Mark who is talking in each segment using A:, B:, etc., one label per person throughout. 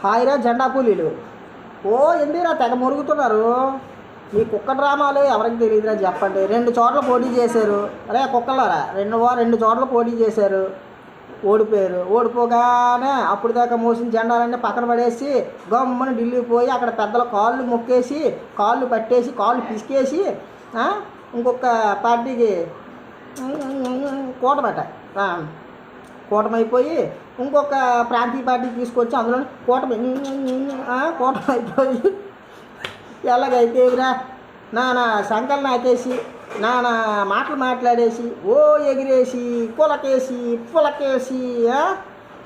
A: హాయిరా జెండా కూలీలు. ఓ ఎందుకురా తెగ మురుగుతున్నారు. ఈ కుక్క డ్రామాలు ఎవరికి తెలియదురా చెప్పండి. 2 చోట్ల పోటీ చేశారు. అరే కుక్కలారా, రెండు చోట్ల పోటీ చేశారు, ఓడిపోయారు. ఓడిపోగానే అప్పుడు దాకా మోసిన జెండాలన్నీ పక్కన పడేసి గమ్మున ఢిల్లీ పోయి అక్కడ పెద్దల కాళ్ళు మొక్కేసి, కాళ్ళు పట్టేసి, కాళ్ళు పిసికేసి ఇంకొక పార్టీకి కూటమట కూటమైపోయి ఇంకొక ప్రాంతీయ పార్టీ తీసుకొచ్చి అందులో కూటమి అయిపోయి ఎలాగైతేవిరా నానా సంకలు నాకేసి నానా మాటలు మాట్లాడేసి ఓ ఎగిరేసి పులకేసి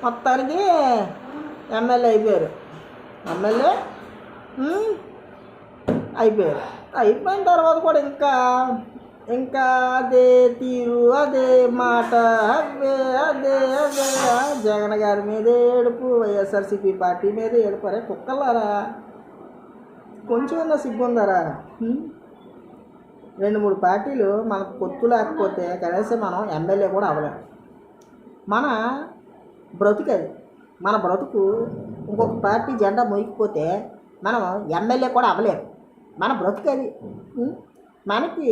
A: మొత్తానికి ఎమ్మెల్యే అయిపోయారు. ఎమ్మెల్యే అయిపోయారు. అయిపోయిన తర్వాత కూడా ఇంకా అదే తీరు, అదే మాట, అదే జగన్ గారి మీద ఏడుపు, వైఎస్ఆర్సీపీ పార్టీ మీద ఏడుపు. అరే కుక్కలారా, కొంచెం సిగ్గుందారా? 2-3 పార్టీలు మనకు పొత్తు లేకపోతే కనీసం మనం ఎమ్మెల్యే కూడా అవ్వలేము. మన బ్రతుకు అది. మన బ్రతుకు ఇంకొక పార్టీ జెండా మోయకపోతే మనం ఎమ్మెల్యే కూడా అవ్వలేము. మన బ్రతుకు అది. మనకి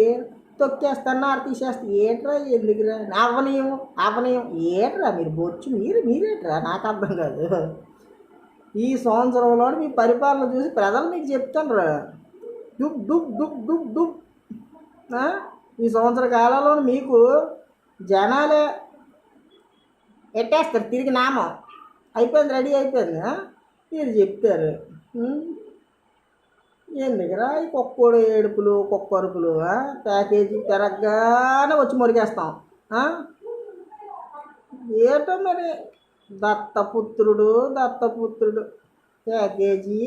A: తొక్కేస్తున్నారు, తీసేస్తే ఏట్రా, ఎందుకురా, అవ్వనీయం ఏట్రా, మీరు బొచ్చు మీరేట్రా, నాకు అర్థం కాదు. ఈ సంవత్సరంలో మీ పరిపాలన చూసి ప్రజలు మీకు చెప్తాను dub dub dub dub dub. ఈ సంవత్సర కాలంలో మీకు జనాలే ఎట్టేస్తారు తిరిగి నామం. అయిపోయింది, రెడీ అయిపోయింది. మీరు చెప్తారు ఎందుకురా ఈ కుక్కోడు ఏడుపులు, కుక్కరుపులు. ప్యాకేజీ పెరగగానే వచ్చి మురిగేస్తాం. ఏటో మరి దత్తపుత్రుడు ప్యాకేజీ